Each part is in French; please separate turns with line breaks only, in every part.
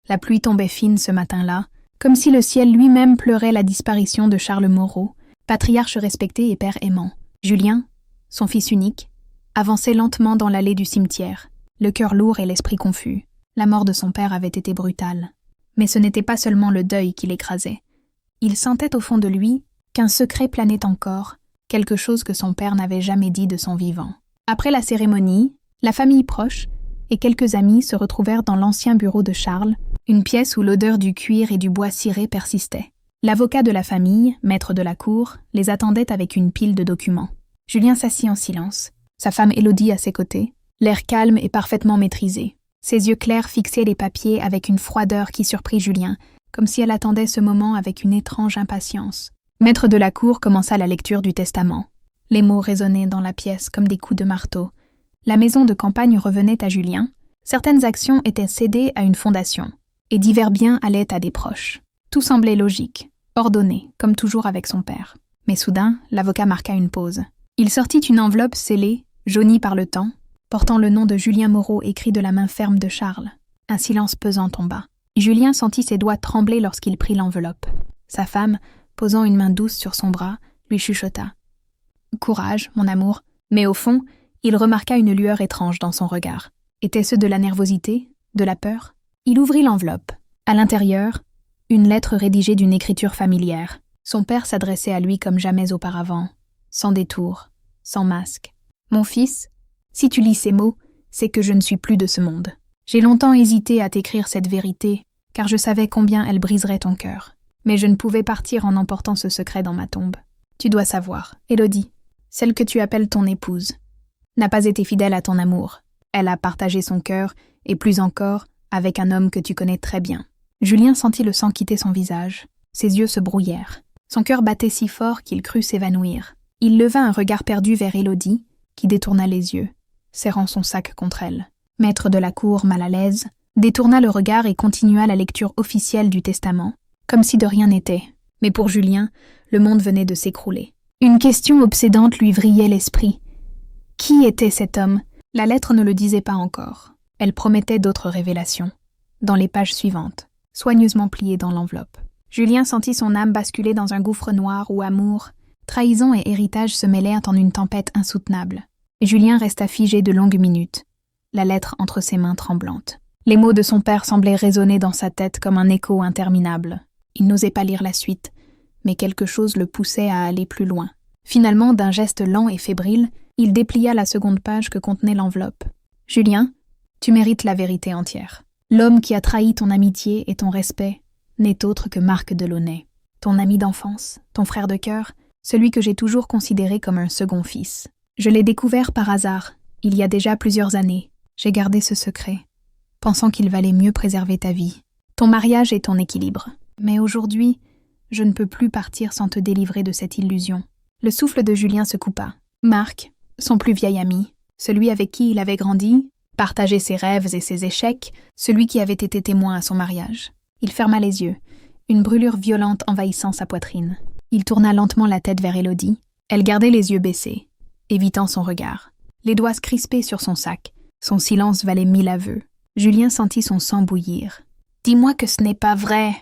La pluie tombait fine ce matin-là, comme si le ciel lui-même pleurait la disparition de Charles Moreau, patriarche respecté et père aimant. Julien, son fils unique, avançait lentement dans l'allée du cimetière, le cœur lourd et l'esprit confus. La mort de son père avait été brutale. Mais ce n'était pas seulement le deuil qui l'écrasait. Il sentait au fond de lui qu'un secret planait encore, quelque chose que son père n'avait jamais dit de son vivant. Après la cérémonie, la famille proche et quelques amis se retrouvèrent dans l'ancien bureau de Charles, une pièce où l'odeur du cuir et du bois ciré persistait. L'avocat de la famille, maître de la cour, les attendait avec une pile de documents. Julien s'assit en silence, sa femme Élodie à ses côtés, l'air calme et parfaitement maîtrisé. Ses yeux clairs fixaient les papiers avec une froideur qui surprit Julien, comme si elle attendait ce moment avec une étrange impatience. Maître de la cour commença la lecture du testament. Les mots résonnaient dans la pièce comme des coups de marteau. La maison de campagne revenait à Julien, certaines actions étaient cédées à une fondation, et divers biens allaient à des proches. Tout semblait logique, ordonné, comme toujours avec son père. Mais soudain, l'avocat marqua une pause. Il sortit une enveloppe scellée, jaunie par le temps, portant le nom de Julien Moreau écrit de la main ferme de Charles. Un silence pesant tomba. Julien sentit ses doigts trembler lorsqu'il prit l'enveloppe. Sa femme, posant une main douce sur son bras, lui chuchota. « Courage, mon amour. » Mais au fond, il remarqua une lueur étrange dans son regard. Était-ce de la nervosité, de la peur? Il ouvrit l'enveloppe. À l'intérieur, une lettre rédigée d'une écriture familière. Son père s'adressait à lui comme jamais auparavant, sans détour, sans masque. « Mon fils, si tu lis ces mots, c'est que je ne suis plus de ce monde. J'ai longtemps hésité à t'écrire cette vérité, car je savais combien elle briserait ton cœur. Mais je ne pouvais partir en emportant ce secret dans ma tombe. Tu dois savoir, Élodie, celle que tu appelles ton épouse, n'a pas été fidèle à ton amour. Elle a partagé son cœur, et plus encore, avec un homme que tu connais très bien. » Julien sentit le sang quitter son visage. Ses yeux se brouillèrent. Son cœur battait si fort qu'il crut s'évanouir. Il leva un regard perdu vers Élodie, qui détourna les yeux, serrant son sac contre elle. Maître de la cour, mal à l'aise, détourna le regard et continua la lecture officielle du testament, comme si de rien n'était. Mais pour Julien, le monde venait de s'écrouler. Une question obsédante lui vrillait l'esprit. Qui était cet homme? La lettre ne le disait pas encore. Elle promettait d'autres révélations, dans les pages suivantes, soigneusement pliées dans l'enveloppe. Julien sentit son âme basculer dans un gouffre noir où amour, trahison et héritage se mêlèrent en une tempête insoutenable. Julien resta figé de longues minutes, la lettre entre ses mains tremblantes. Les mots de son père semblaient résonner dans sa tête comme un écho interminable. Il n'osait pas lire la suite, mais quelque chose le poussait à aller plus loin. Finalement, d'un geste lent et fébrile, il déplia la seconde page que contenait l'enveloppe. « Julien, tu mérites la vérité entière. L'homme qui a trahi ton amitié et ton respect n'est autre que Marc Delaunay, ton ami d'enfance, ton frère de cœur, celui que j'ai toujours considéré comme un second fils. Je l'ai découvert par hasard, il y a déjà plusieurs années. J'ai gardé ce secret, pensant qu'il valait mieux préserver ta vie, ton mariage et ton équilibre. Mais aujourd'hui, je ne peux plus partir sans te délivrer de cette illusion. » Le souffle de Julien se coupa. Marc, son plus vieil ami, celui avec qui il avait grandi, partagé ses rêves et ses échecs, celui qui avait été témoin à son mariage. Il ferma les yeux, une brûlure violente envahissant sa poitrine. Il tourna lentement la tête vers Élodie. Elle gardait les yeux baissés, évitant son regard. Les doigts crispés sur son sac. Son silence valait 1000 aveux. Julien sentit son sang bouillir. « Dis-moi que ce n'est pas vrai !»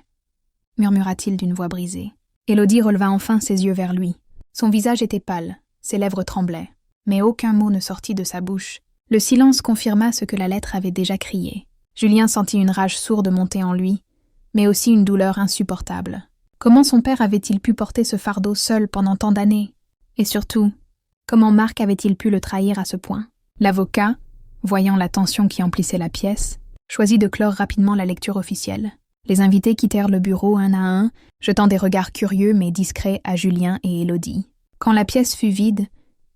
murmura-t-il d'une voix brisée. Élodie releva enfin ses yeux vers lui. Son visage était pâle, ses lèvres tremblaient, mais aucun mot ne sortit de sa bouche. Le silence confirma ce que la lettre avait déjà crié. Julien sentit une rage sourde monter en lui, mais aussi une douleur insupportable. Comment son père avait-il pu porter ce fardeau seul pendant tant d'années? Et surtout, comment Marc avait-il pu le trahir à ce point? L'avocat, voyant la tension qui emplissait la pièce, choisit de clore rapidement la lecture officielle. Les invités quittèrent le bureau un à un, jetant des regards curieux mais discrets à Julien et Élodie. Quand la pièce fut vide,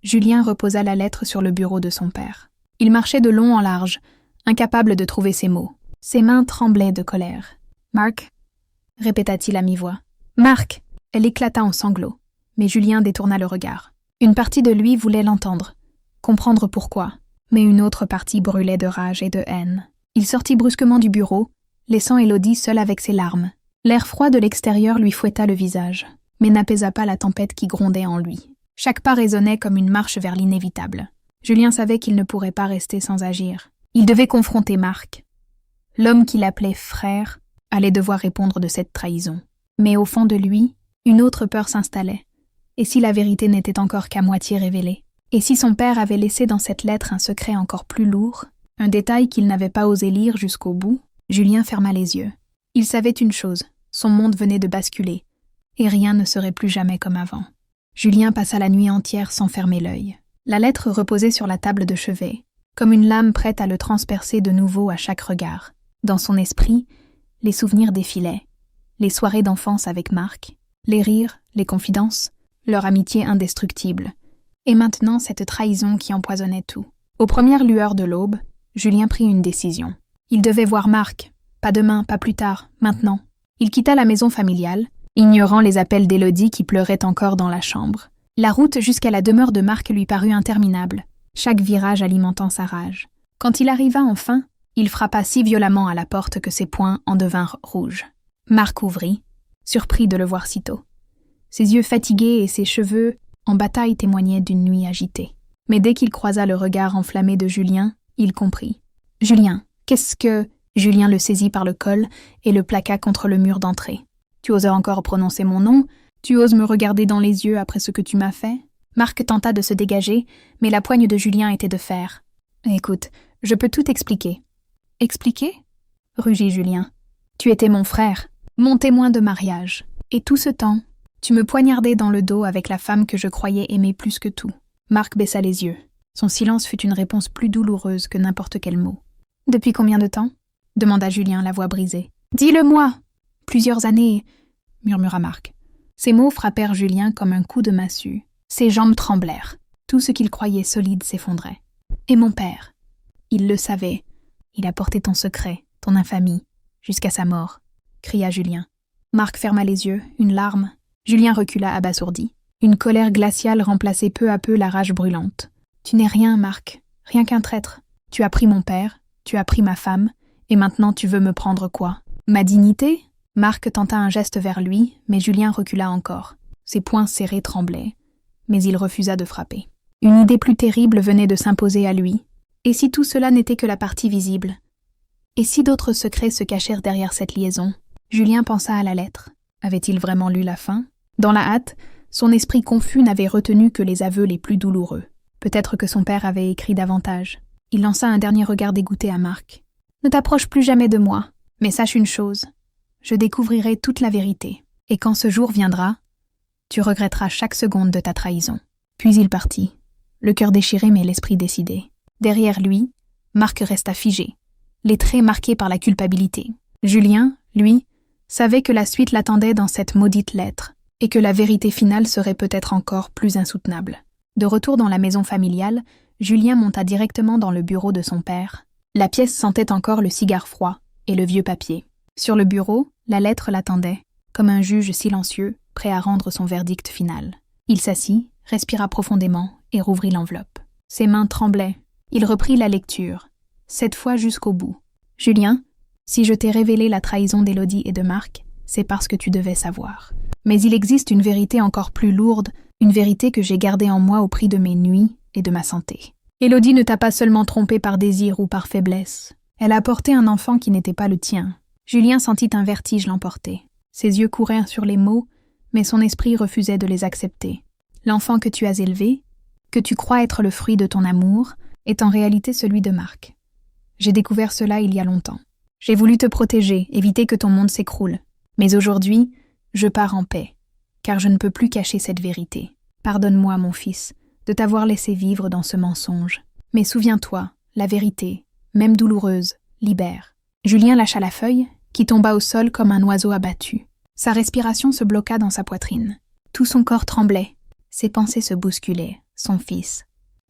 Julien reposa la lettre sur le bureau de son père. Il marchait de long en large, incapable de trouver ses mots. Ses mains tremblaient de colère. « Marc » répéta-t-il à mi-voix. « Marc » Elle éclata en sanglots, mais Julien détourna le regard. Une partie de lui voulait l'entendre, comprendre pourquoi, mais une autre partie brûlait de rage et de haine. Il sortit brusquement du bureau, laissant Élodie seule avec ses larmes. L'air froid de l'extérieur lui fouetta le visage, mais n'apaisa pas la tempête qui grondait en lui. Chaque pas résonnait comme une marche vers l'inévitable. Julien savait qu'il ne pourrait pas rester sans agir. Il devait confronter Marc. L'homme qu'il appelait frère allait devoir répondre de cette trahison. Mais au fond de lui, une autre peur s'installait. Et si la vérité n'était encore qu'à moitié révélée? Et si son père avait laissé dans cette lettre un secret encore plus lourd, un détail qu'il n'avait pas osé lire jusqu'au bout? Julien ferma les yeux. Il savait une chose, son monde venait de basculer, et rien ne serait plus jamais comme avant. Julien passa la nuit entière sans fermer l'œil. La lettre reposait sur la table de chevet, comme une lame prête à le transpercer de nouveau à chaque regard. Dans son esprit, les souvenirs défilaient, les soirées d'enfance avec Marc, les rires, les confidences, leur amitié indestructible. Et maintenant, cette trahison qui empoisonnait tout. Aux premières lueurs de l'aube, Julien prit une décision. Il devait voir Marc, pas demain, pas plus tard, maintenant. Il quitta la maison familiale, ignorant les appels d'Élodie qui pleurait encore dans la chambre. La route jusqu'à la demeure de Marc lui parut interminable, chaque virage alimentant sa rage. Quand il arriva enfin, il frappa si violemment à la porte que ses poings en devinrent rouges. Marc ouvrit, surpris de le voir si tôt. Ses yeux fatigués et ses cheveux en bataille témoignaient d'une nuit agitée. Mais dès qu'il croisa le regard enflammé de Julien, il comprit. « Julien, qu'est-ce que… » Julien le saisit par le col et le plaqua contre le mur d'entrée. « Tu oses encore prononcer mon nom? Tu oses me regarder dans les yeux après ce que tu m'as fait ?» Marc tenta de se dégager, mais la poigne de Julien était de fer. « Écoute, je peux tout expliquer. »« Expliquer ?» rugit Julien. « Tu étais mon frère, mon témoin de mariage. Et tout ce temps, tu me poignardais dans le dos avec la femme que je croyais aimer plus que tout. » Marc baissa les yeux. Son silence fut une réponse plus douloureuse que n'importe quel mot. « Depuis combien de temps ?» demanda Julien, la voix brisée. « Dis-le-moi !»« Plusieurs années, » murmura Marc. Ces mots frappèrent Julien comme un coup de massue. Ses jambes tremblèrent. Tout ce qu'il croyait solide s'effondrait. « Et mon père ?» Il le savait. Il a porté ton secret, ton infamie, jusqu'à sa mort, cria Julien. Marc ferma les yeux, une larme. Julien recula abasourdi. Une colère glaciale remplaçait peu à peu la rage brûlante. « Tu n'es rien, Marc, rien qu'un traître. Tu as pris mon père, tu as pris ma femme, et maintenant tu veux me prendre quoi? Ma dignité ?» Marc tenta un geste vers lui, mais Julien recula encore. Ses poings serrés tremblaient, mais il refusa de frapper. Une idée plus terrible venait de s'imposer à lui. Et si tout cela n'était que la partie visible? Et si d'autres secrets se cachèrent derrière cette liaison? Julien pensa à la lettre. Avait-il vraiment lu la fin? Dans la hâte, son esprit confus n'avait retenu que les aveux les plus douloureux. Peut-être que son père avait écrit davantage. Il lança un dernier regard dégoûté à Marc. « Ne t'approche plus jamais de moi, mais sache une chose. Je découvrirai toute la vérité. Et quand ce jour viendra, tu regretteras chaque seconde de ta trahison. » Puis il partit, le cœur déchiré mais l'esprit décidé. Derrière lui, Marc resta figé, les traits marqués par la culpabilité. Julien, lui, savait que la suite l'attendait dans cette maudite lettre, et que la vérité finale serait peut-être encore plus insoutenable. De retour dans la maison familiale, Julien monta directement dans le bureau de son père. La pièce sentait encore le cigare froid et le vieux papier. Sur le bureau, la lettre l'attendait, comme un juge silencieux, prêt à rendre son verdict final. Il s'assit, respira profondément et rouvrit l'enveloppe. Ses mains tremblaient. Il reprit la lecture, cette fois jusqu'au bout. « Julien, si je t'ai révélé la trahison d'Élodie et de Marc, c'est parce que tu devais savoir. Mais il existe une vérité encore plus lourde, une vérité que j'ai gardée en moi au prix de mes nuits et de ma santé. Élodie ne t'a pas seulement trompé par désir ou par faiblesse. Elle a porté un enfant qui n'était pas le tien. » Julien sentit un vertige l'emporter. Ses yeux courèrent sur les mots, mais son esprit refusait de les accepter. L'enfant que tu as élevé, que tu crois être le fruit de ton amour, est en réalité celui de Marc. J'ai découvert cela il y a longtemps. J'ai voulu te protéger, éviter que ton monde s'écroule. Mais aujourd'hui, je pars en paix, car je ne peux plus cacher cette vérité. Pardonne-moi, mon fils, de t'avoir laissé vivre dans ce mensonge. Mais souviens-toi, la vérité, même douloureuse, libère. Julien lâcha la feuille, qui tomba au sol comme un oiseau abattu. Sa respiration se bloqua dans sa poitrine. Tout son corps tremblait. Ses pensées se bousculaient. Son fils,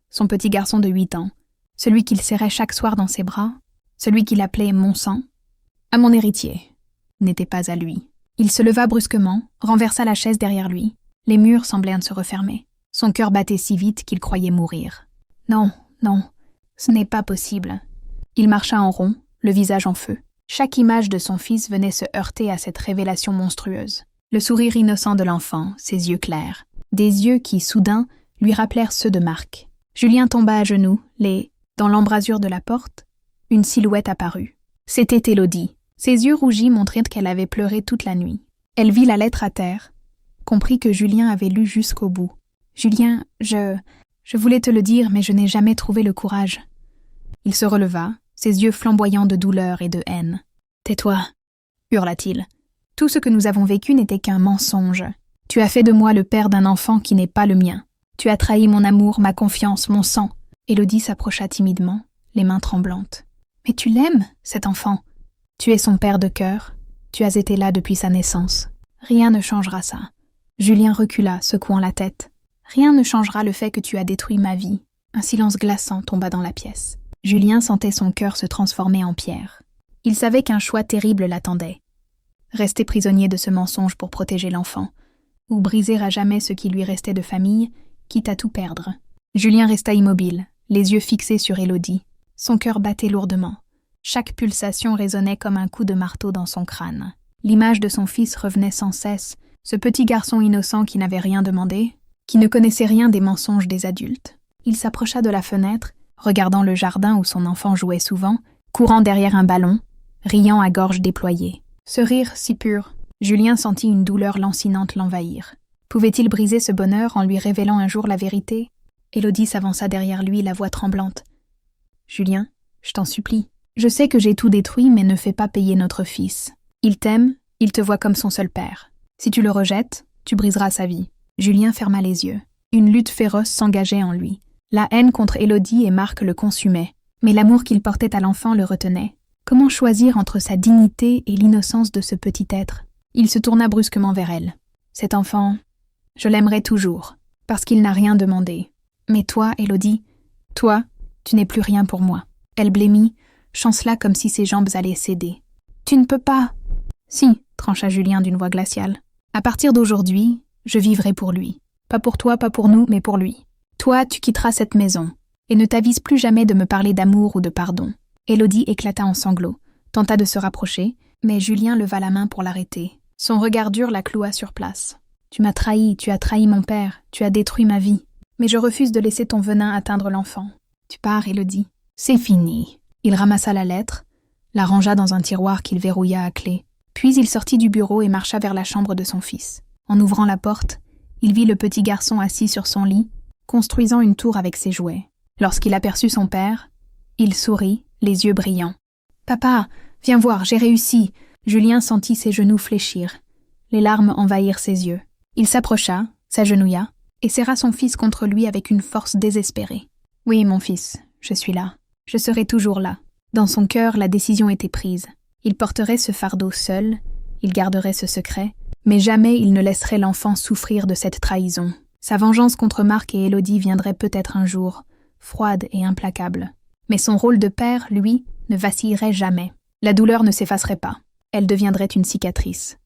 son petit garçon de 8 ans, celui qu'il serrait chaque soir dans ses bras, celui qu'il appelait « mon sang », à mon héritier, n'était pas à lui. Il se leva brusquement, renversa la chaise derrière lui. Les murs semblaient se refermer. Son cœur battait si vite qu'il croyait mourir. Non, non, ce n'est pas possible. Il marcha en rond, le visage en feu. Chaque image de son fils venait se heurter à cette révélation monstrueuse. Le sourire innocent de l'enfant, ses yeux clairs. Des yeux qui, soudain, lui rappelèrent ceux de Marc. Julien tomba à genoux, dans l'embrasure de la porte, une silhouette apparut. C'était Élodie. Ses yeux rougis montraient qu'elle avait pleuré toute la nuit. Elle vit la lettre à terre, comprit que Julien avait lu jusqu'au bout. « Julien, je voulais te le dire, mais je n'ai jamais trouvé le courage. » Il se releva, ses yeux flamboyants de douleur et de haine. « Tais-toi, » hurla-t-il. « Tout ce que nous avons vécu n'était qu'un mensonge. Tu as fait de moi le père d'un enfant qui n'est pas le mien. Tu as trahi mon amour, ma confiance, mon sang. » Élodie s'approcha timidement, les mains tremblantes. « Mais tu l'aimes, cet enfant. Tu es son père de cœur. Tu as été là depuis sa naissance. Rien ne changera ça. » Julien recula, secouant la tête. « Rien ne changera le fait que tu as détruit ma vie. » Un silence glaçant tomba dans la pièce. Julien sentait son cœur se transformer en pierre. Il savait qu'un choix terrible l'attendait. Rester prisonnier de ce mensonge pour protéger l'enfant, ou briser à jamais ce qui lui restait de famille, quitte à tout perdre. Julien resta immobile, les yeux fixés sur Élodie. Son cœur battait lourdement. Chaque pulsation résonnait comme un coup de marteau dans son crâne. L'image de son fils revenait sans cesse, ce petit garçon innocent qui n'avait rien demandé, qui ne connaissait rien des mensonges des adultes. Il s'approcha de la fenêtre, regardant le jardin où son enfant jouait souvent, courant derrière un ballon, riant à gorge déployée. Ce rire si pur, Julien sentit une douleur lancinante l'envahir. Pouvait-il briser ce bonheur en lui révélant un jour la vérité? Élodie s'avança derrière lui, la voix tremblante. « Julien, je t'en supplie. Je sais que j'ai tout détruit, mais ne fais pas payer notre fils. Il t'aime, il te voit comme son seul père. Si tu le rejettes, tu briseras sa vie. » Julien ferma les yeux. Une lutte féroce s'engageait en lui. La haine contre Élodie et Marc le consumait, mais l'amour qu'il portait à l'enfant le retenait. Comment choisir entre sa dignité et l'innocence de ce petit être? Il se tourna brusquement vers elle. « Cet enfant, je l'aimerai toujours, parce qu'il n'a rien demandé. Mais toi, Élodie, toi, tu n'es plus rien pour moi. » Elle blêmit, chancela comme si ses jambes allaient céder. « Tu ne peux pas. »« Si, » trancha Julien d'une voix glaciale. « À partir d'aujourd'hui, je vivrai pour lui. Pas pour toi, pas pour nous, mais pour lui. Toi, tu quitteras cette maison, et ne t'avise plus jamais de me parler d'amour ou de pardon. » Élodie éclata en sanglots, tenta de se rapprocher, mais Julien leva la main pour l'arrêter. Son regard dur la cloua sur place. « Tu m'as trahi, tu as trahi mon père, tu as détruit ma vie. Mais je refuse de laisser ton venin atteindre l'enfant. Tu pars, Élodie. C'est fini. » Il ramassa la lettre, la rangea dans un tiroir qu'il verrouilla à clé. Puis il sortit du bureau et marcha vers la chambre de son fils. En ouvrant la porte, il vit le petit garçon assis sur son lit, construisant une tour avec ses jouets. Lorsqu'il aperçut son père, il sourit, les yeux brillants. « Papa, viens voir, j'ai réussi !» Julien sentit ses genoux fléchir. Les larmes envahirent ses yeux. Il s'approcha, s'agenouilla, et serra son fils contre lui avec une force désespérée. « Oui, mon fils, je suis là. Je serai toujours là. » Dans son cœur, la décision était prise. Il porterait ce fardeau seul, il garderait ce secret, mais jamais il ne laisserait l'enfant souffrir de cette trahison. Sa vengeance contre Marc et Élodie viendrait peut-être un jour, froide et implacable. Mais son rôle de père, lui, ne vacillerait jamais. La douleur ne s'effacerait pas. Elle deviendrait une cicatrice.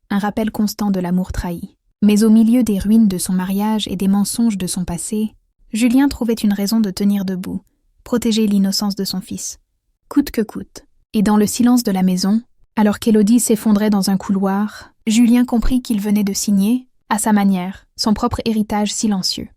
Un rappel constant de l'amour trahi. Mais au milieu des ruines de son mariage et des mensonges de son passé, Julien trouvait une raison de tenir debout, protéger l'innocence de son fils, coûte que coûte. Et dans le silence de la maison, alors qu'Élodie s'effondrait dans un couloir, Julien comprit qu'il venait de signer, à sa manière, son propre héritage silencieux.